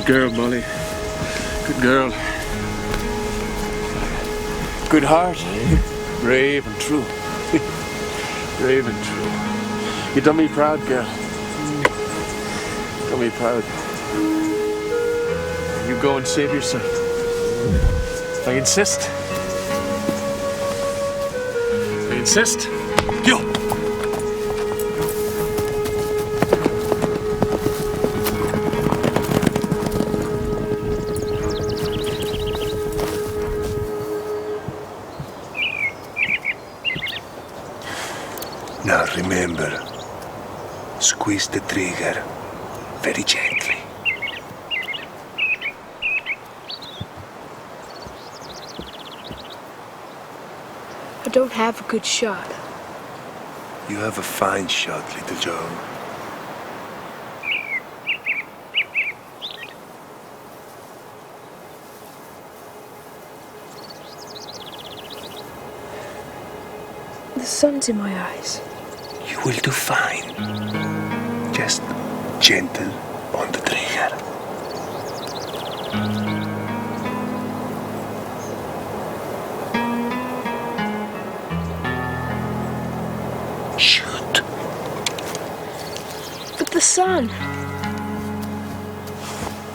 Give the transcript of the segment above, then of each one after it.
Good girl, Molly. Good girl. Good heart. Brave and true. Brave and true. You done me proud, girl. Done me proud. You go and save yourself. I insist. I insist. Yo! Now remember, squeeze the trigger very gently. I don't have a good shot. You have a fine shot, little Joe. The sun's in my eyes. You will do fine. Just gentle on the trigger. Shoot. But the sun.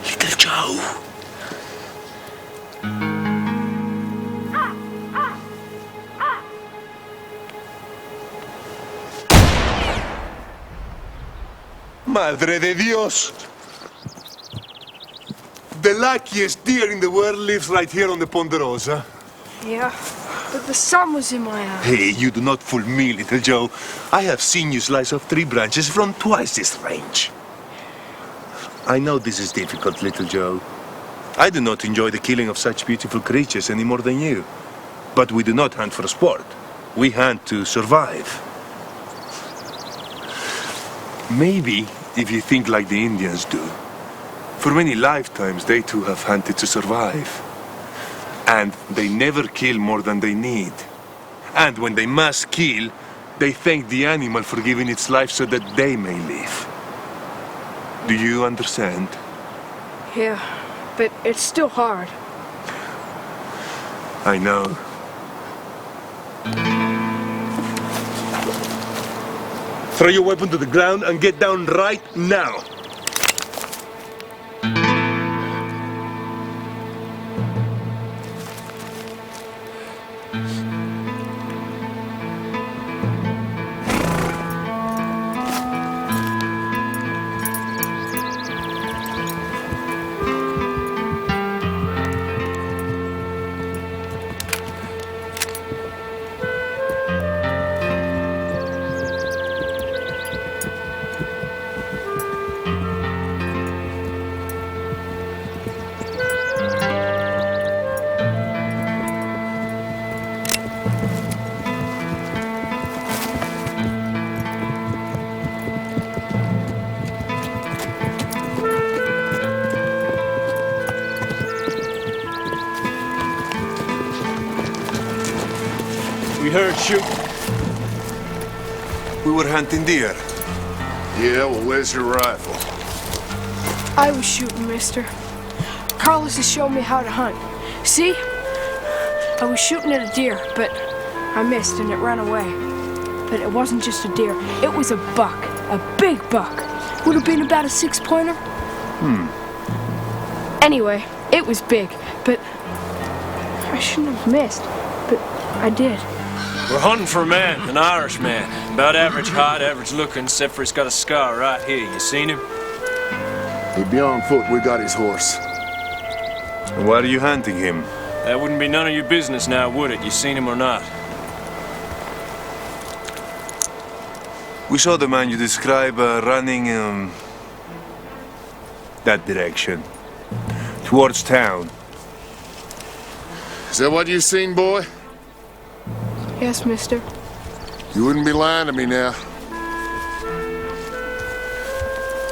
Little Joe. Madre de Dios! The luckiest deer in the world lives right here on the Ponderosa. Yeah, but the sun was in my eyes. Hey, you do not fool me, little Joe. I have seen you slice off 3 branches from twice this range. I know this is difficult, little Joe. I do not enjoy the killing of such beautiful creatures any more than you. But we do not hunt for sport. We hunt to survive. Maybe if you think like the Indians do, for many lifetimes they too have hunted to survive. And they never kill more than they need. And when they must kill, they thank the animal for giving its life so that they may live. Do you understand? Yeah, but it's still hard. I know. Throw your weapon to the ground and get down right now. We heard shooting. We were hunting deer. Yeah, well, where's your rifle? I was shooting, mister. Carlos has shown me how to hunt. See? I was shooting at a deer, but I missed and it ran away. But it wasn't just a deer. It was a buck. A big buck. Would have been about a 6-pointer. Anyway, it was big, but I shouldn't have missed. But I did. We're hunting for a man, an Irish man. About average height, average looking, except for he's got a scar right here. You seen him? He'd be on foot. We got his horse. Why are you hunting him? That wouldn't be none of your business now, would it? You seen him or not? We saw the man you describe running that direction. Towards town. Is that what you seen, boy? Yes, mister. You wouldn't be lying to me now.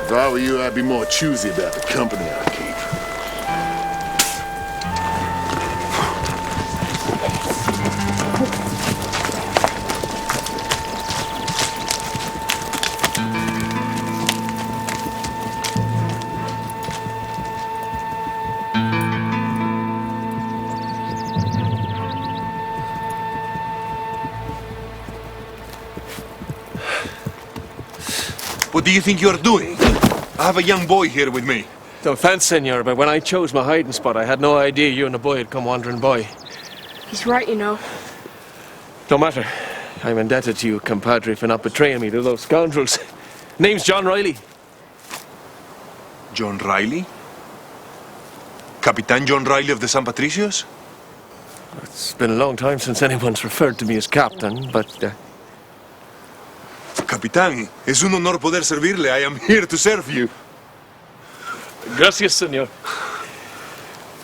If I were you, I'd be more choosy about the company I keep. What do you think you're doing? I have a young boy here with me. No offense, senor, but when I chose my hiding spot, I had no idea you and the boy had come wandering by. He's right, you know. No matter. I'm indebted to you, compadre, for not betraying me to those scoundrels. Name's John Riley. John Riley? Capitan John Riley of the San Patricios? It's been a long time since anyone's referred to me as captain, but... Capitán, es un honor poder servirle. I am here to serve you. Gracias, senor.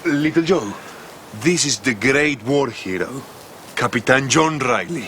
Little Joe, this is the great war hero, Capitan John Riley.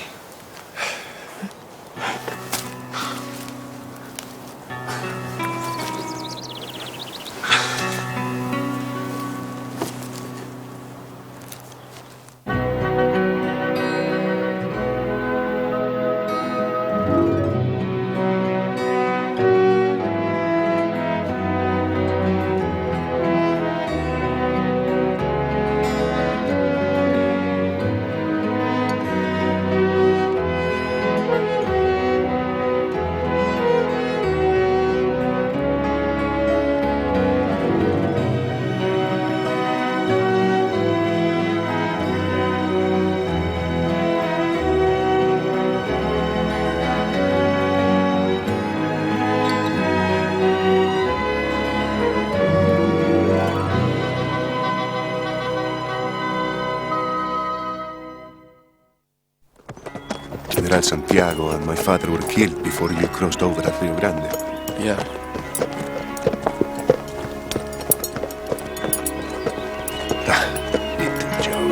General Santiago and my father were killed before you crossed over at Rio Grande. Yeah. Little Joe.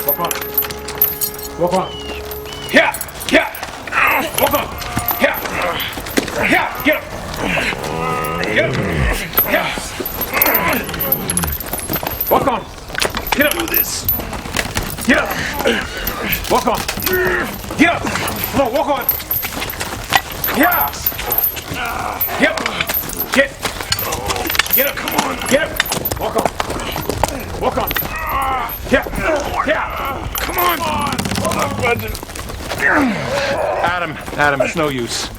Walk on. Walk on. Yeah! Walk on! Yeah! Get up! Get up! Yeah! Walk on! Get up! Do this! Get up! Walk on! Get up! Come on, walk on! Yeah! Get up! Get up! Come on! Get up! Walk on! Walk on! Yeah! Come on! Adam, it's no use.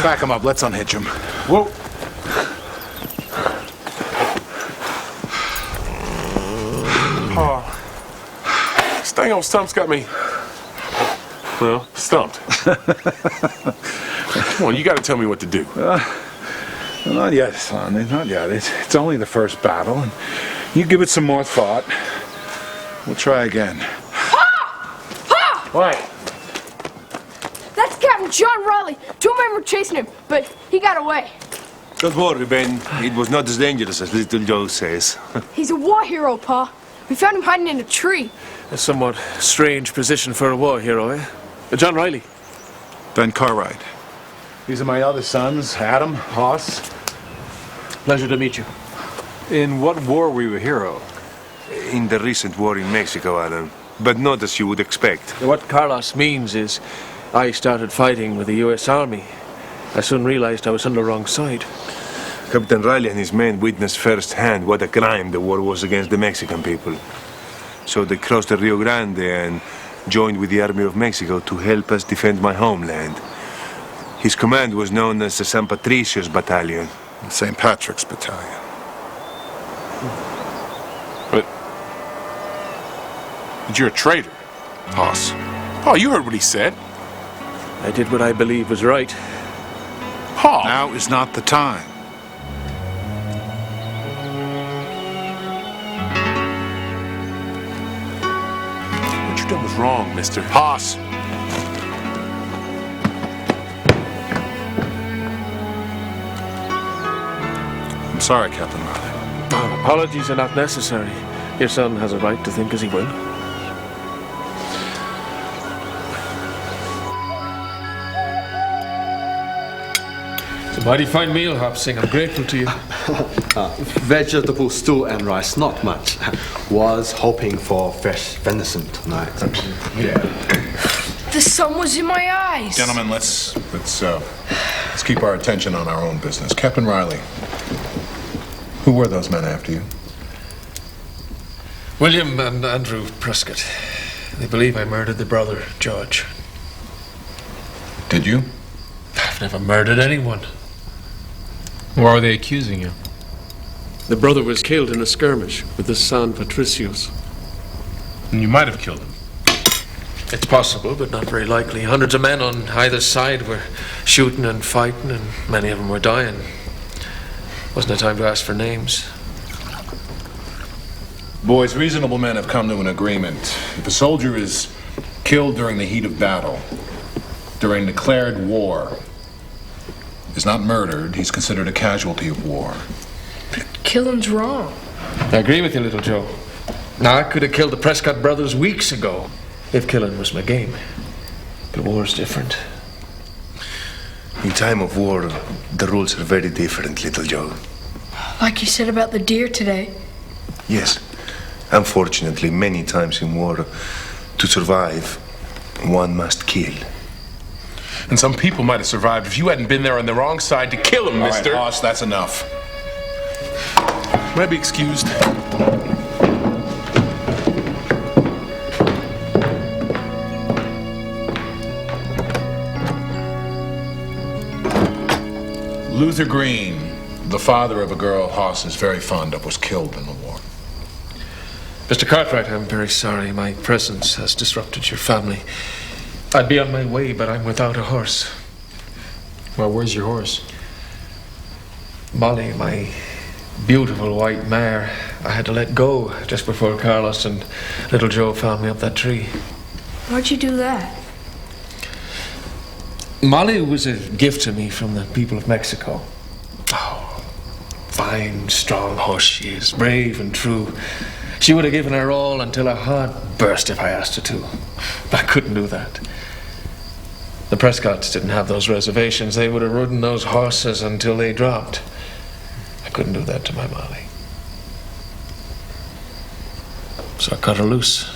Back him up. Let's unhitch him. Whoa! Oh, this dang old stump's got me, well, stumped. Come on, you gotta tell me what to do. Not yet, son. Not yet. It's only the first battle, and you give it some more thought. We'll try again. Why? That's Captain John Riley. Two men were chasing him, but he got away. Don't worry, Ben. It was not as dangerous as Little Joe says. He's a war hero, Pa. We found him hiding in a tree. A somewhat strange position for a war hero, eh? John Riley. Ben Cartwright. These are my other sons, Adam, Hoss. Pleasure to meet you. In what war were you a hero? In the recent war in Mexico, Adam. But not as you would expect. What Carlos means is I started fighting with the U.S. Army. I soon realized I was on the wrong side. Captain Riley and his men witnessed firsthand what a crime the war was against the Mexican people. So they crossed the Rio Grande and joined with the Army of Mexico to help us defend my homeland. His command was known as the San Patricios Battalion. St. Patrick's Battalion. But you're a traitor, Hoss. Oh, you heard what he said. I did what I believed was right. Paul. Now is not the time. What you done was wrong, mister. Hoss. I'm sorry, Captain Riley. Apologies are not necessary. Your son has a right to think as he will. It's a mighty fine meal, Hopsing. I'm grateful to you. Vegetable stew and rice, not much. Was hoping for fresh venison tonight. The sun was in my eyes. Gentlemen, let's keep our attention on our own business. Captain Riley, Who were those men after you? William and Andrew Prescott. They believe I murdered the brother, George. Did you? I've never murdered anyone. Why are they accusing you? The brother was killed in a skirmish with the San Patricios. And you might have killed him. It's possible, but not very likely. Hundreds of men on either side were shooting and fighting, and many of them were dying. Wasn't a time to ask for names. Boys, reasonable men have come to an agreement. If a soldier is killed during the heat of battle, during declared war, is not murdered, he's considered a casualty of war. But killing's wrong. I agree with you, little Joe. Now, I could have killed the Prescott brothers weeks ago if killing was my game. But war's different. In time of war, the rules are very different, little Joe. Like you said about the deer today. Yes. Unfortunately, many times in war, to survive, one must kill. And some people might have survived if you hadn't been there on the wrong side to kill him, mister. All right, Hoss, that's enough. May I be excused? Luther Green, the father of a girl Hoss is very fond of, was killed in the war. Mr. Cartwright, I'm very sorry. My presence has disrupted your family. I'd be on my way, but I'm without a horse. Well, where's your horse? Molly, my beautiful white mare, I had to let go just before Carlos and little Joe found me up that tree. Why'd you do that? Molly was a gift to me from the people of Mexico. Oh, fine, strong horse she is, brave and true. She would have given her all until her heart burst if I asked her to. But I couldn't do that. The Prescotts didn't have those reservations. They would have ridden those horses until they dropped. I couldn't do that to my Molly. So I cut her loose.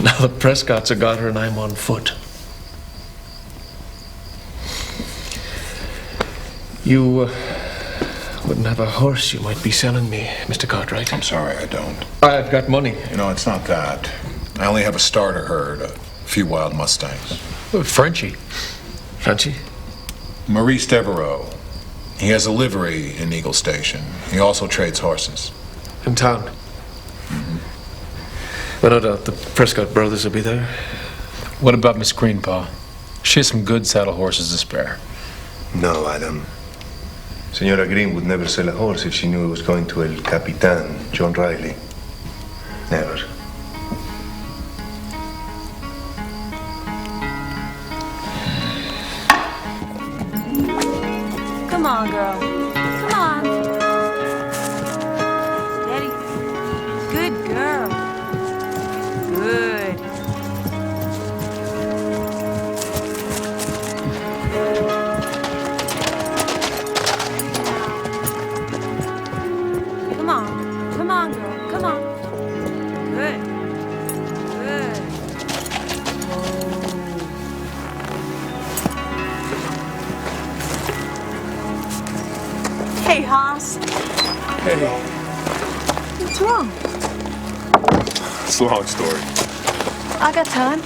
Now the Prescotts have got her and I'm on foot. You wouldn't have a horse you might be selling me, Mr. Cartwright? I'm sorry, I don't. I've got money. You know, it's not that. I only have a starter herd, a few wild Mustangs. Frenchie. Frenchie? Maurice Devereaux. He has a livery in Eagle Station. He also trades horses. In town? But no doubt the Prescott brothers will be there. What about Miss Greenpaw? She has some good saddle horses to spare. No, Adam. Senora Green would never sell a horse if she knew it was going to El Capitan, John Riley. Never. Come on, girl. Come on. Steady. Good girl. Good. Come on. Come on, girl. Come on. Good. Good. Hey, Hoss. Hey. What's wrong? It's a long story. I got time.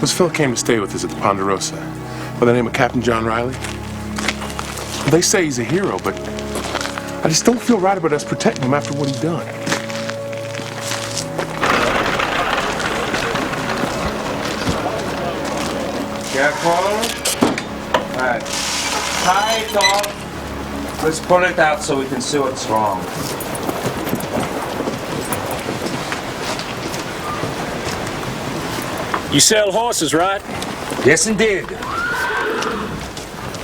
This fellow came to stay with us at the Ponderosa by the name of Captain John Riley. They say he's a hero, but I just don't feel right about us protecting him after what he done. Careful. Right. Tight off. Let's pull it out so we can see what's wrong. You sell horses, right? Yes, indeed.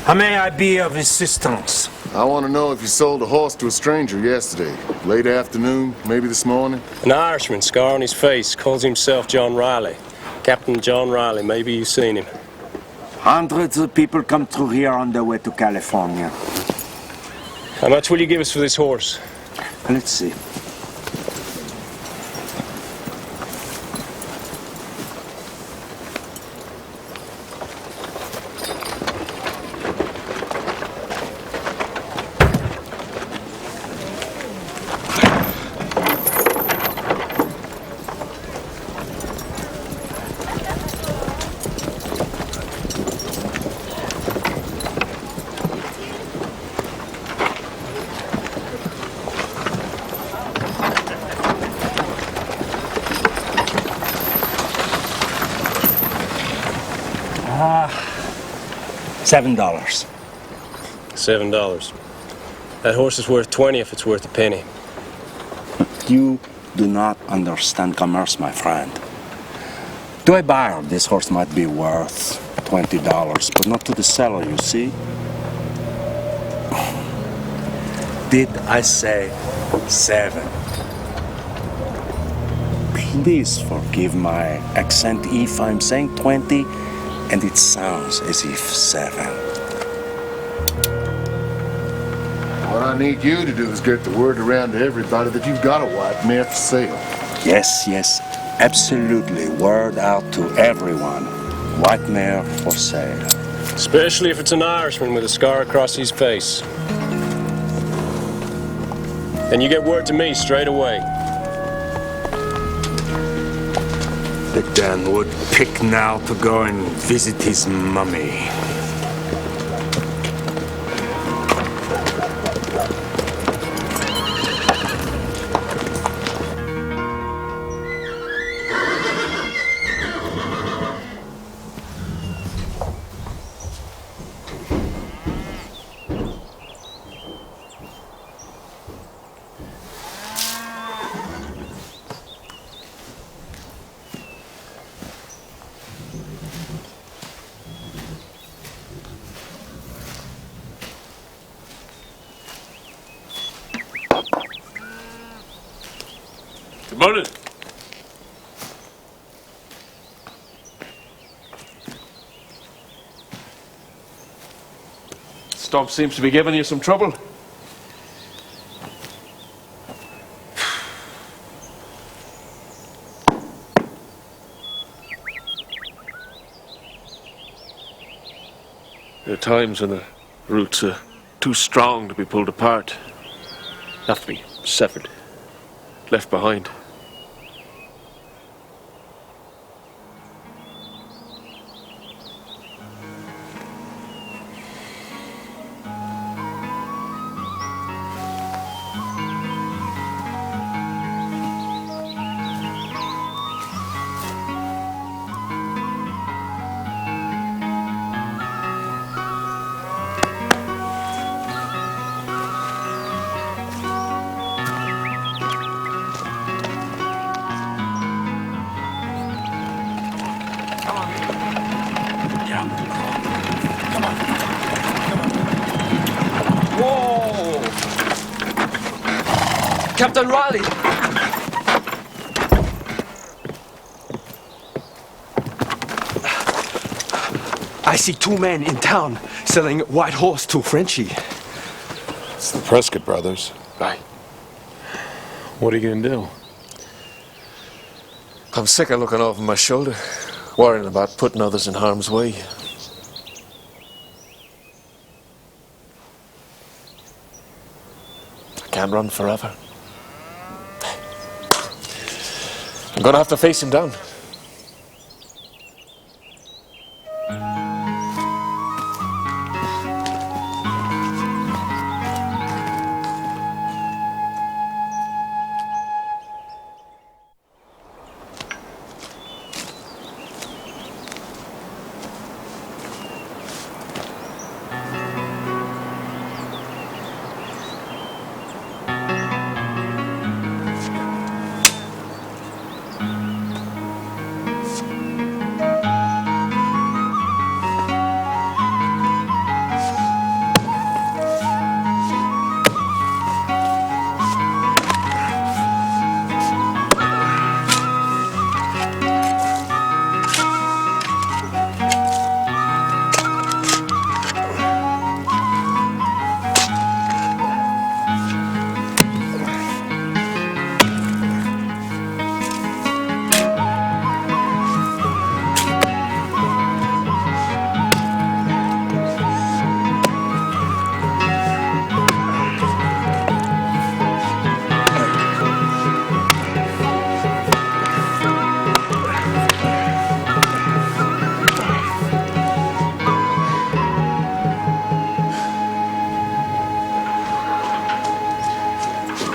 How may I be of assistance? I want to know if you sold a horse to a stranger yesterday. Late afternoon, maybe this morning? An Irishman, scar on his face, calls himself John Riley. Captain John Riley, maybe you've seen him. Hundreds of people come through here on their way to California. How much will you give us for this horse? Let's see. $7. $7. That horse is worth 20 if it's worth a penny. You do not understand commerce, my friend. To a buyer, this horse might be worth $20, but not to the seller, you see? Did I say 7? Please forgive my accent if I'm saying 20, and it sounds as if 7. What I need you to do is get the word around to everybody that you've got a white mare for sale. Yes, absolutely. Word out to everyone. White mare for sale. Especially if it's an Irishman with a scar across his face. And you get word to me straight away. The Dan would pick now to go and visit his mummy. Good morning. Stump seems to be giving you some trouble. There are times when the roots are too strong to be pulled apart. Have to be severed, left behind. Whoa! Captain Riley! I see 2 men in town selling white horse to Frenchie. It's the Prescott brothers. Right. What are you gonna do? I'm sick of looking over my shoulder, worrying about putting others in harm's way. I can't run forever. I'm gonna have to face him down.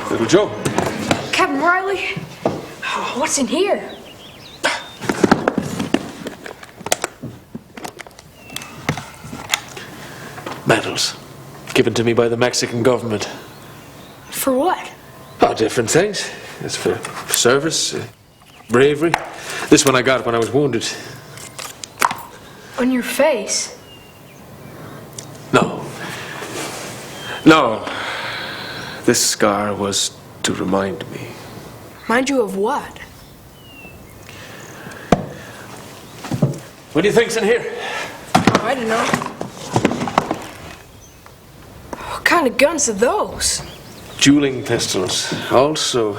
Little Joe. Captain Riley? What's in here? Medals. Given to me by the Mexican government. For what? Oh, different things. It's for service, bravery. This one I got when I was wounded. On your face? No. No. This scar was to remind me. Remind you of what? What do you think's in here? Oh, I don't know. What kind of guns are those? Dueling pistols. Also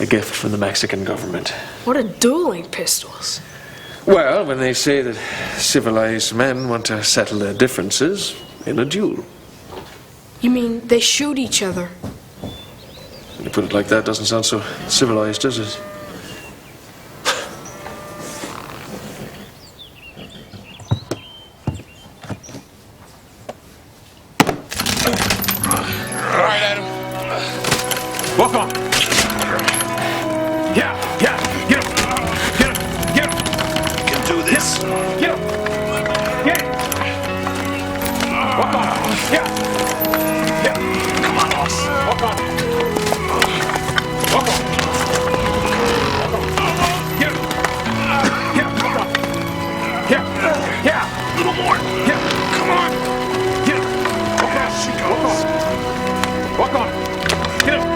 a gift from the Mexican government. What are dueling pistols? Well, when they say that civilized men want to settle their differences in a duel. You mean they shoot each other? When you put it like that, doesn't sound so civilized, does it? All right, Adam. Walk on. Yeah, yeah. Get him. Get him. Get him. You can do this. Get him. Get him. Walk on. Yeah. Yeah. Come on, boss. Walk on. Walk on. Walk on. Get him. Yeah, walk on. Yeah. Yeah. A little more. Yeah. Come on. Get him. Walk on. She Walk goes. on. Walk on. Get him.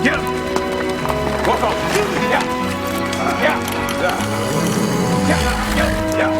Get him. Walk on. Yeah. Yeah. Yeah. Yeah. Yeah.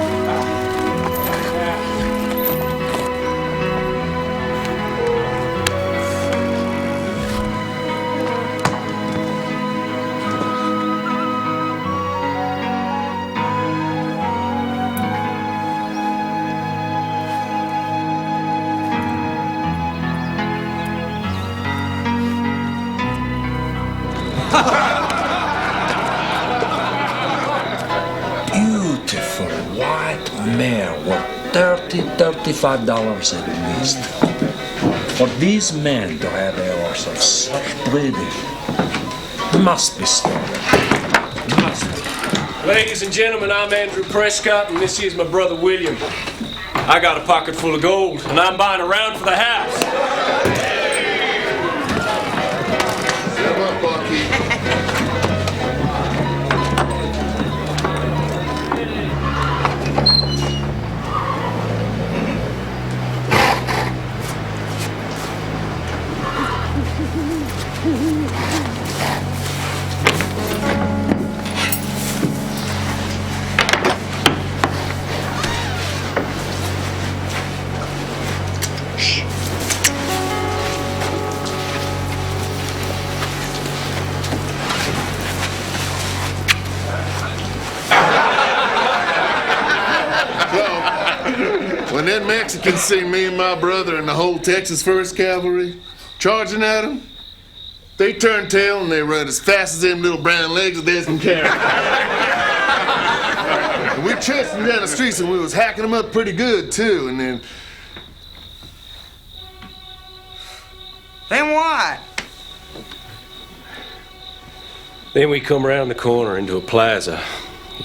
Beautiful white mare worth $35 at least. For these men to have a horse of such breeding must be stolen. Must be. Ladies and gentlemen, I'm Andrew Prescott, and this is my brother William. I got a pocket full of gold, and I'm buying a round for the house. Step up, Bucky. When that Mexican see me and my brother and the whole Texas 1st Cavalry charging at them, they turn tail and they run as fast as them little brown legs that they can carry. And we chased them down the streets and we was hacking them up pretty good too, and then... Then what? Then we come around the corner into a plaza,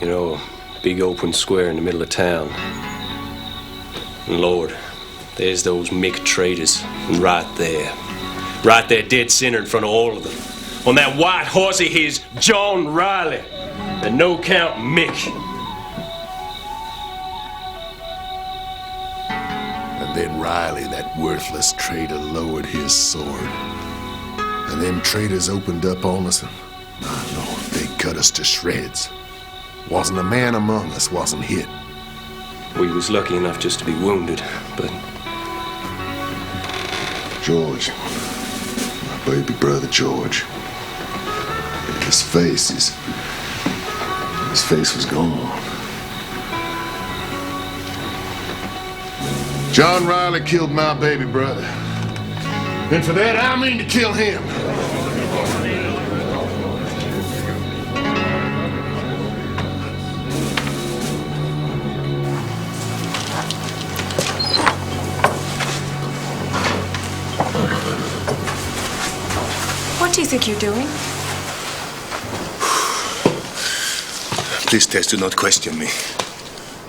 you know, a big open square in the middle of town. And Lord, there's those Mick traders, and right there, dead center in front of all of them, on that white horse of his, John Riley, the no-count Mick. And then Riley, that worthless trader, lowered his sword. And them traders opened up on us, and my Lord, they cut us to shreds. Wasn't a man among us wasn't hit. We was lucky enough just to be wounded, but... George, my baby brother George, his face was gone. John Riley killed my baby brother. And for that, I mean to kill him. What do you think you're doing? Please, Tess, do not question me.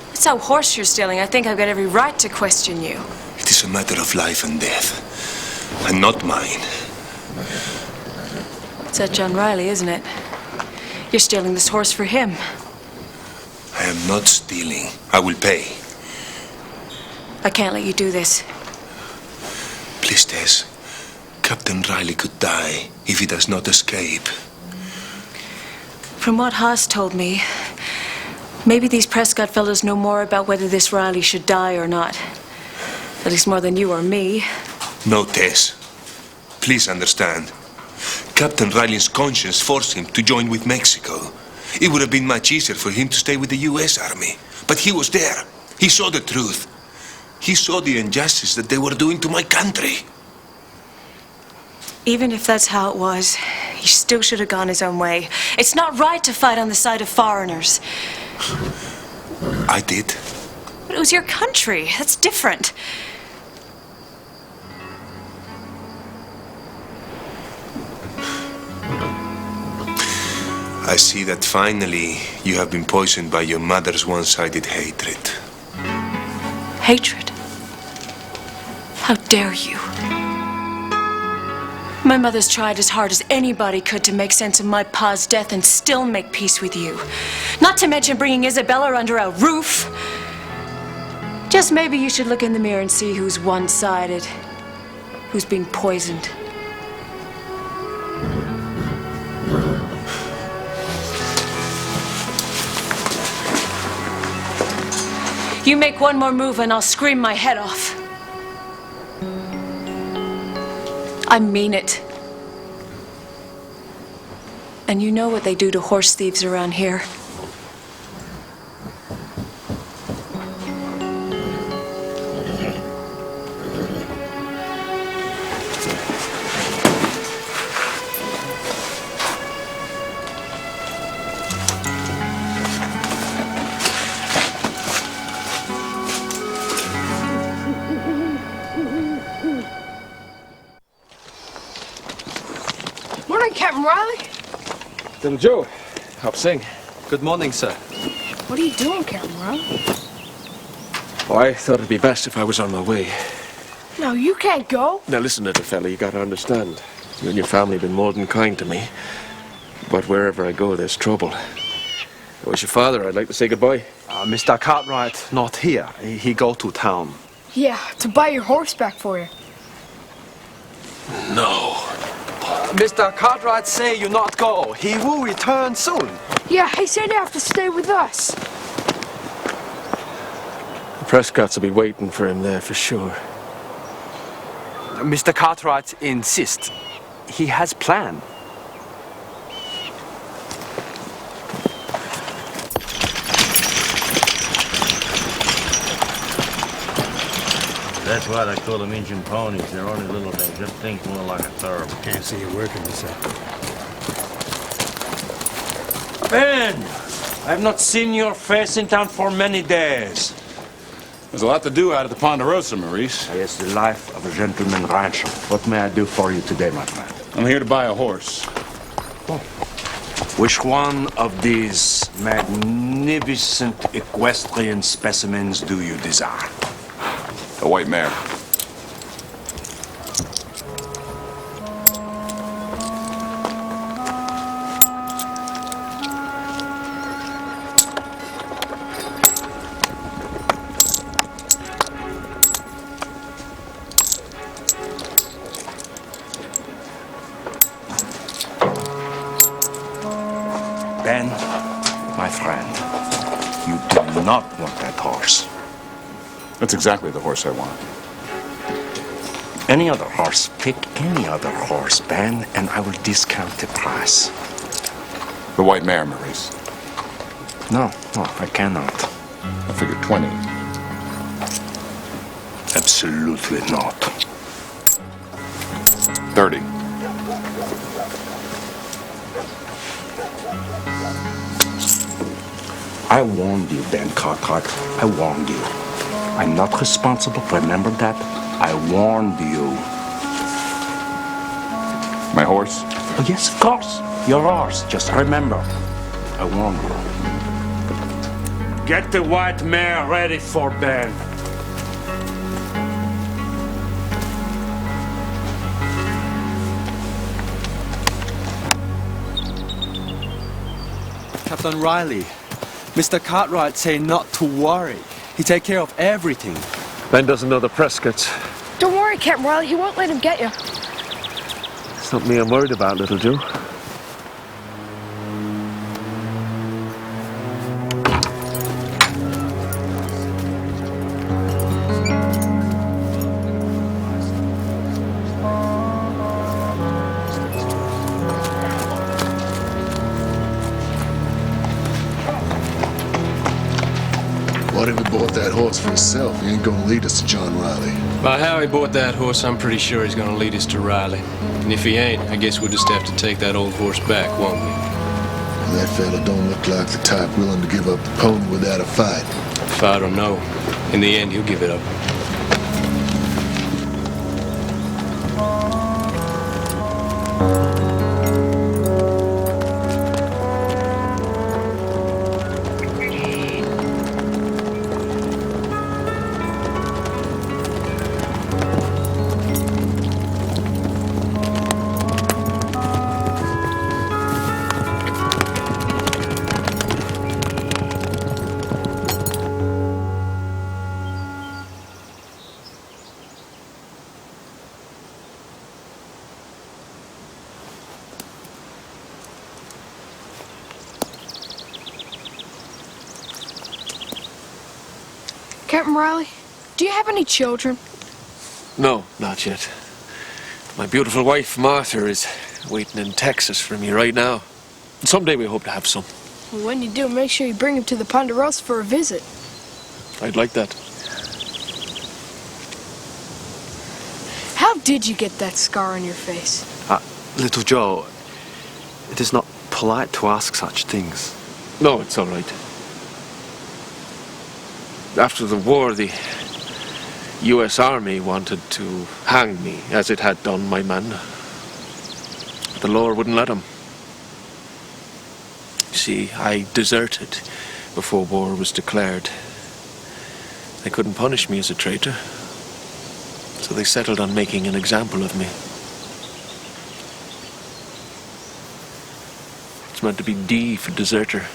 What's how horse you're stealing, I think I've got every right to question you. It is a matter of life and death, and not mine. It's that John Riley, isn't it? You're stealing this horse for him. I am not stealing. I will pay. I can't let you do this. Please, Tess. Captain Riley could die if he does not escape. From what Haas told me, maybe these Prescott fellows know more about whether this Riley should die or not. At least more than you or me. No, Tess. Please understand. Captain Riley's conscience forced him to join with Mexico. It would have been much easier for him to stay with the U.S. Army. But he was there. He saw the truth. He saw the injustice that they were doing to my country. Even if that's how it was, he still should have gone his own way. It's not right to fight on the side of foreigners. I did. But it was your country. That's different. I see that finally you have been poisoned by your mother's one-sided hatred. Hatred? How dare you? My mother's tried as hard as anybody could to make sense of my pa's death and still make peace with you. Not to mention bringing Isabella under our roof. Just maybe you should look in the mirror and see who's one-sided, who's being poisoned. You make one more move and I'll scream my head off. I mean it. And you know what they do to horse thieves around here. Morning, Captain Riley. Little Joe, help sing. Good morning, sir. What are you doing, Captain Riley? Oh, I thought it'd be best if I was on my way. No, you can't go. Now listen, little fella, you gotta understand. You and your family have been more than kind to me. But wherever I go, there's trouble. If I was your father, I'd like to say goodbye. Mr. Cartwright, not here. He go to town. Yeah, to buy your horse back for you. No. Mr. Cartwright say you not go. He will return soon. Yeah, he said you have to stay with us. The Prescotts will be waiting for him there for sure. Mr. Cartwright insists. He has plan. That's why they call them Injun ponies. They're only little things. Just think more like a thoroughbred. Can't see you working this up. Ben, I've not seen your face in town for many days. There's a lot to do out at the Ponderosa, Maurice. It's the life of a gentleman rancher. What may I do for you today, my friend? I'm here to buy a horse. Which one of these magnificent equestrian specimens do you desire? A white mare. Ben, my friend, you do not want that horse. That's exactly the horse I want. Any other horse, pick any other horse, Ben, and I will discount the price. The white mare, Maurice. No, I cannot. I figured 20. Absolutely not. 30. I warned you, Ben Cartwright. I warned you. I'm not responsible. Remember that? I warned you. My horse? Oh, yes, of course. Your horse. Just remember. I warned you. Get the white mare ready for bed. Captain Riley, Mr. Cartwright say not to worry. He take care of everything. Ben doesn't know the Prescotts. Don't worry, Captain Riley. He won't let him get you. It's not me I'm worried about, little Joe. What if he bought that horse for himself? He ain't gonna lead us to John Riley. By how he bought that horse, I'm pretty sure he's gonna lead us to Riley. And if he ain't, I guess we'll just have to take that old horse back, won't we? Well, that fella don't look like the type willing to give up the pony without a fight. If I don't know. In the end, he'll give it up. Captain Riley, do you have any children? No, not yet. My beautiful wife, Martha, is waiting in Texas for me right now. Someday we hope to have some. Well, when you do, make sure you bring him to the Ponderosa for a visit. I'd like that. How did you get that scar on your face? Little Joe, it is not polite to ask such things. No, it's all right. After the war, the U.S. Army wanted to hang me, as it had done my man. But the Lord wouldn't let him. See, I deserted before war was declared. They couldn't punish me as a traitor, so they settled on making an example of me. It's meant to be D for deserter.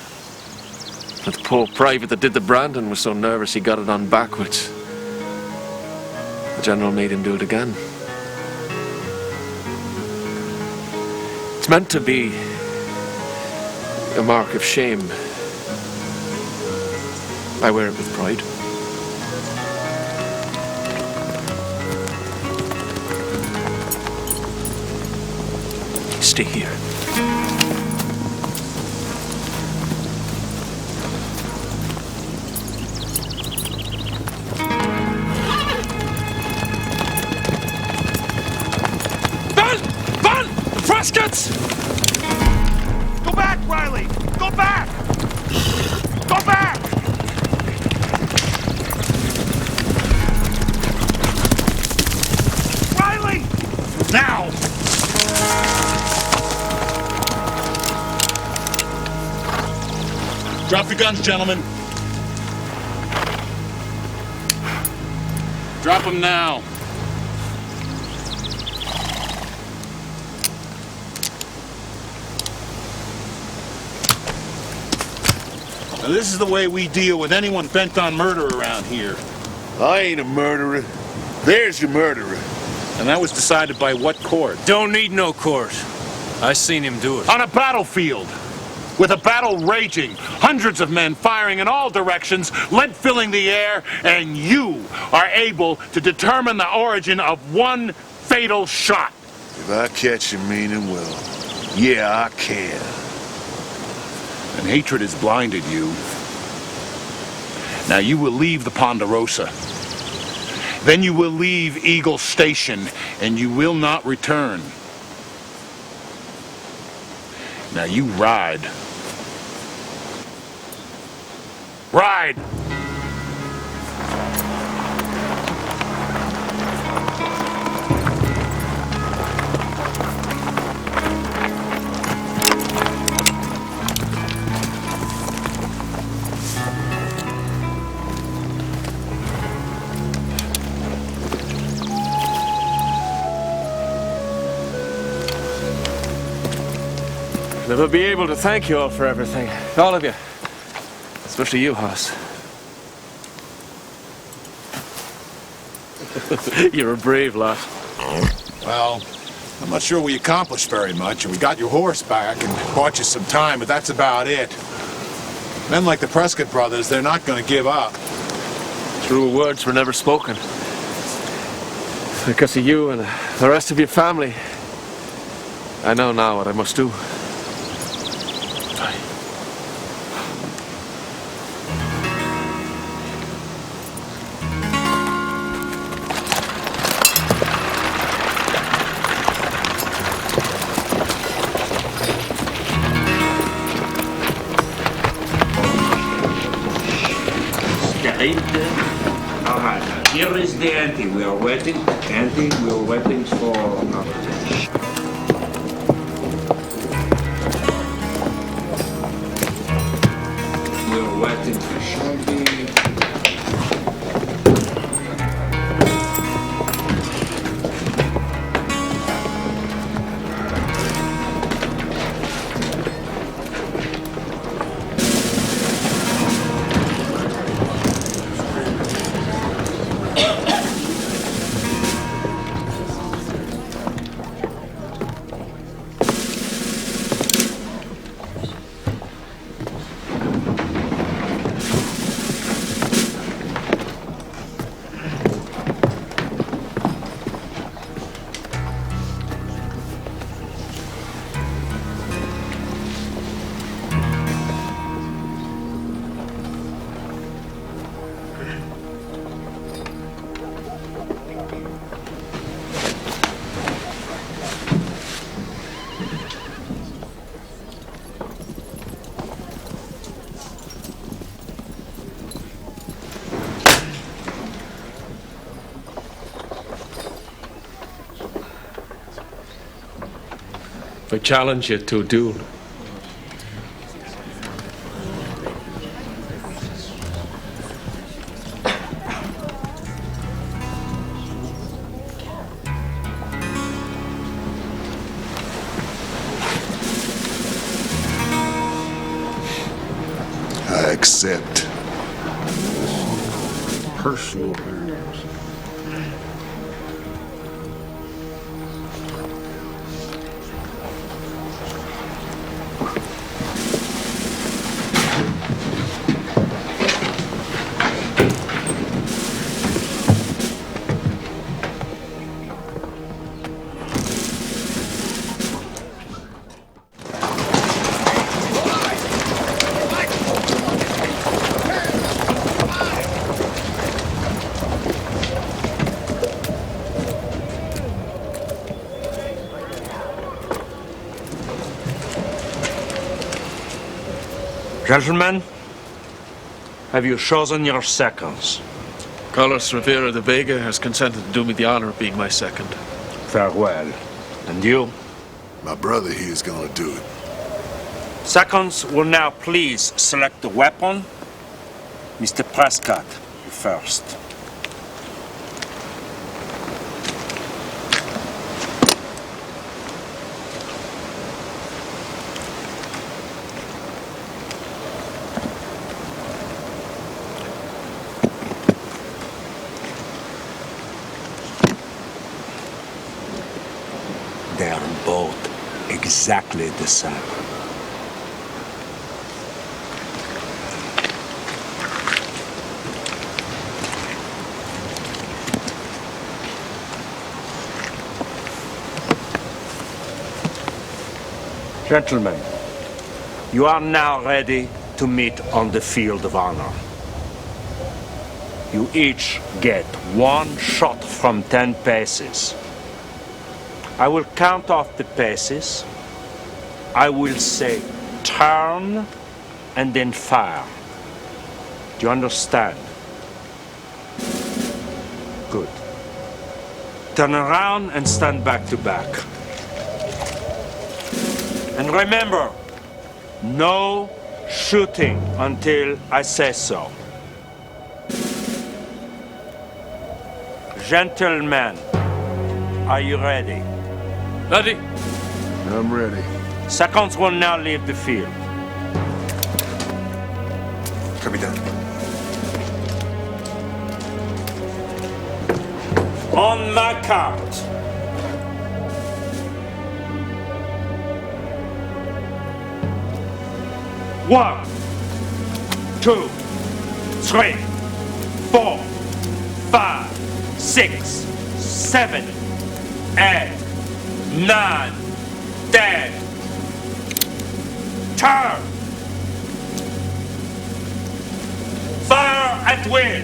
But the poor private that did the branding was so nervous he got it on backwards. The general made him do it again. It's meant to be a mark of shame. I wear it with pride. Stay here. Prescott! Go back, Riley! Go back! Go back! Riley! Now! Drop your guns, gentlemen. Drop them now. Now, this is the way we deal with anyone bent on murder around here. I ain't a murderer. There's your murderer. And that was decided by what court? Don't need no court. I seen him do it. On a battlefield. With a battle raging, hundreds of men firing in all directions, lead filling the air, and you are able to determine the origin of one fatal shot. If I catch him meaning well, yeah, I can. And hatred has blinded you. Now you will leave the Ponderosa. Then you will leave Eagle Station, and you will not return. Now you ride. Ride! Never be able to thank you all for everything. All of you. Especially you, Hoss. You're a brave lot. Well, I'm not sure we accomplished very much, and we got your horse back and bought you some time, but that's about it. Men like the Prescott brothers, they're not going to give up. True words were never spoken. Because of you and the rest of your family, I know now what I must do. All right, here is the ante. We are waiting. Ante, we are waiting for another. We are waiting for Shelby. I challenge you to a duel. I accept. Personal. Gentlemen, have you chosen your seconds? Carlos Rivera de Vega has consented to do me the honor of being my second. Farewell. And you? My brother here is gonna do it. Seconds will now please select the weapon. Mr. Prescott, you first. They are both exactly the same. Gentlemen, you are now ready to meet on the field of honor. You each get 1 shot from 10 paces. I will count off the paces. I will say turn and then fire. Do you understand? Good. Turn around and stand back to back. And remember, no shooting until I say so. Gentlemen, are you ready? Ready? I'm ready. Seconds will now leave the field. Capitan. On my count. 1, 2, 3, 4, 5, 6, 7, 8, 9, 10. Turn. Fire at will.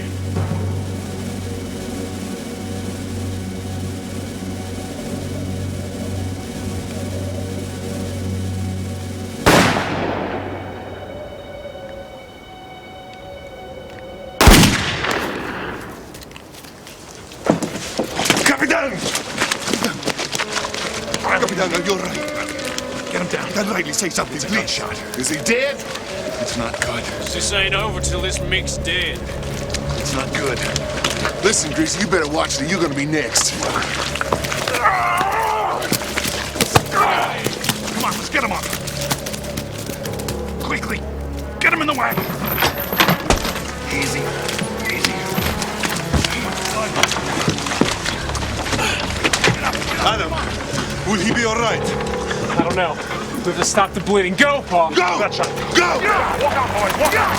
Capitan! Capitan, are you all right? Get him down. Can Riley say something, please? Shot. Is he dead? It's not good. This ain't over till this Mick's dead. It's not good. Listen, Greasy, you better watch it. You're gonna be next. Come on, let's get him up. Quickly, get him in the wagon. Easy, easy. Adam, will he be all right? I don't know. We have to stop the bleeding. Go, Pa! Go! Gotcha. Go! Walk out, boys. Walk out!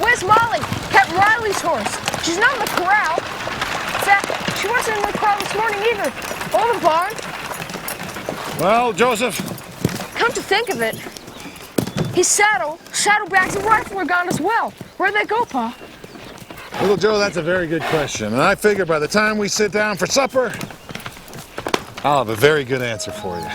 Where's Molly? Captain Riley's horse. She's not in the corral. In fact, she wasn't in the corral this morning either. Or the barn. Well, Joseph? Come to think of it, his saddlebags, and rifle are gone as well. Where'd they go, Pa? Little Joe, that's a very good question. And I figure by the time we sit down for supper, I'll have a very good answer for you.